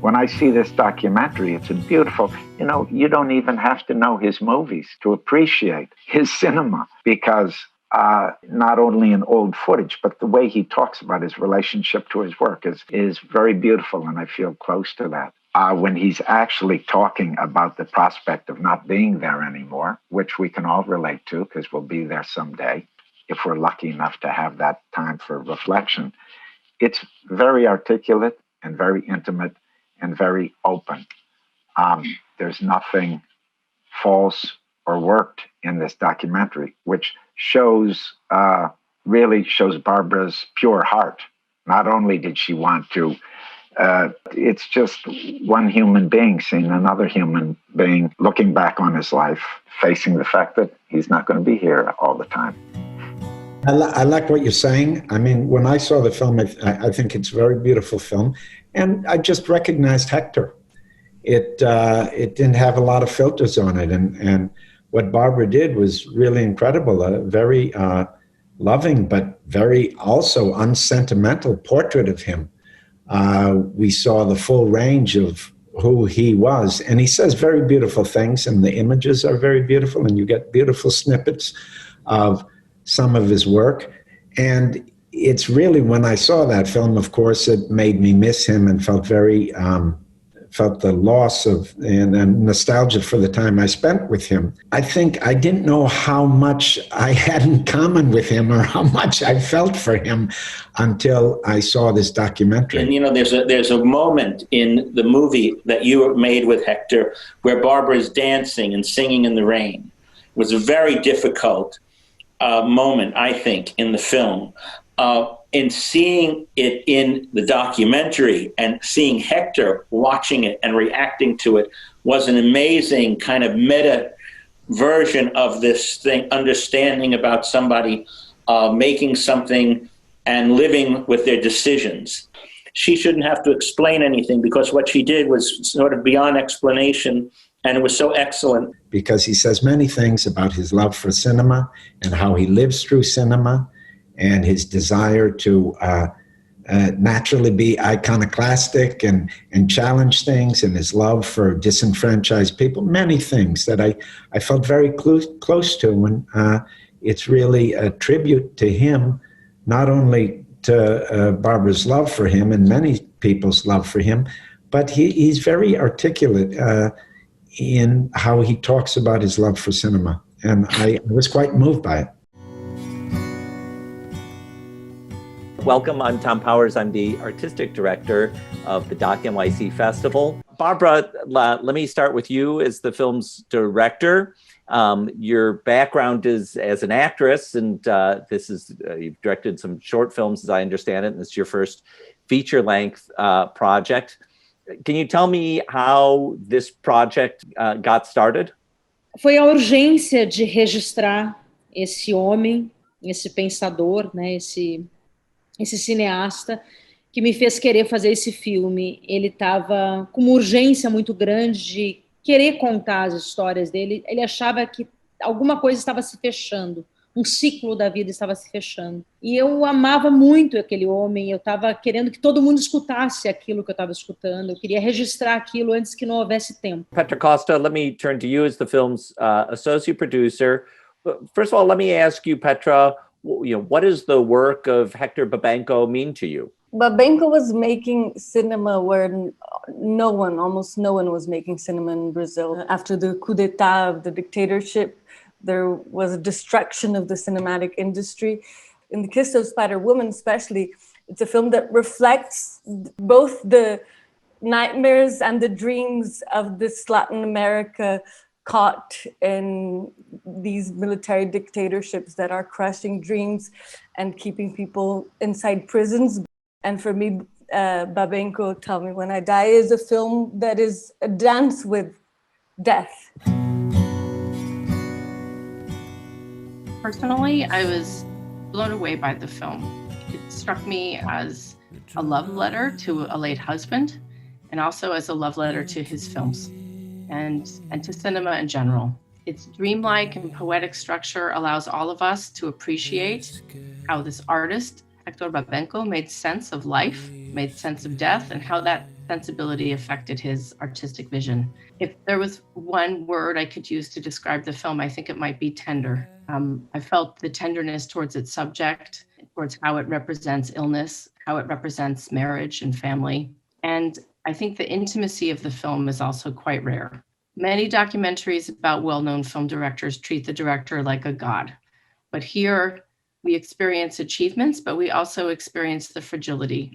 When I see this documentary, it's a beautiful, you don't even have to know his movies to appreciate his cinema, because not only in old footage, but the way he talks about his relationship to his work is very beautiful, and I feel close to that. When he's actually talking about the prospect of not being there anymore, which we can all relate to because we'll be there someday if we're lucky enough to have that time for reflection. It's very articulate and very intimate and very open. There's nothing false or worked in this documentary, which really shows Barbara's pure heart. Not only did she want to, it's just one human being seeing another human being, looking back on his life, facing the fact that he's not going to be here all the time. I like what you're saying. I mean, when I saw the film, I think it's a very beautiful film. And I just recognized Hector. It didn't have a lot of filters on it. And what Barbara did was really incredible. A very loving, but very also unsentimental portrait of him. We saw the full range of who he was. And he says very beautiful things, and the images are very beautiful, and you get beautiful snippets of some of his work. And it's really, when I saw that film, of course, it made me miss him and felt felt the loss of and nostalgia for the time I spent with him. I think I didn't know how much I had in common with him or how much I felt for him until I saw this documentary. And there's a moment in the movie that you made with Hector where Barbara is dancing and singing in the rain. It was a very difficult moment, I think, in the film. In seeing it in the documentary and seeing Hector watching it and reacting to it was an amazing kind of meta version of this thing, understanding about somebody making something and living with their decisions. She shouldn't have to explain anything because what she did was sort of beyond explanation, and it was so excellent. Because he says many things about his love for cinema and how he lives through cinema, and his desire to naturally be iconoclastic and challenge things, and his love for disenfranchised people, many things that I felt very close to. And it's really a tribute to him, not only to Barbara's love for him and many people's love for him, but he's very articulate in how he talks about his love for cinema. And I was quite moved by it. Welcome, I'm Tom Powers. I'm the artistic director of the Doc NYC Festival. Barbara, let me start with you as the film's director. Your background is as an actress, and you've directed some short films, as I understand it, and it's your first feature-length project. Can you tell me how this project got started? Foi a urgência de registrar esse homem, esse pensador, né, esse cineasta, que me fez querer fazer esse filme. Ele estava com uma urgência muito grande de querer contar as histórias dele. Ele achava que alguma coisa estava se fechando, um ciclo da vida estava se fechando. E eu amava muito aquele homem, eu estava querendo que todo mundo escutasse aquilo que eu estava escutando, eu queria registrar aquilo antes que não houvesse tempo. Petra Costa, let me turn to you as the film's associate producer. First of all, let me ask you, Petra, what does the work of Hector Babenco mean to you? Babenco was making cinema where almost no one was making cinema in Brazil. After the coup d'etat of the dictatorship, there was a destruction of the cinematic industry. In The Kiss of Spider-Woman especially, it's a film that reflects both the nightmares and the dreams of this Latin America caught in these military dictatorships that are crushing dreams and keeping people inside prisons. And for me, Babenco, Tell Me When I Die, is a film that is a dance with death. Personally, I was blown away by the film. It struck me as a love letter to a late husband, and also as a love letter to his films and to cinema in general. Its dreamlike and poetic structure allows all of us to appreciate how this artist, Hector Babenco, made sense of life, made sense of death, and how that sensibility affected his artistic vision. If there was one word I could use to describe the film, I think it might be tender. I felt the tenderness towards its subject, towards how it represents illness, how it represents marriage and family. And I think the intimacy of the film is also quite rare. Many documentaries about well-known film directors treat the director like a god. But here we experience achievements, but we also experience the fragility.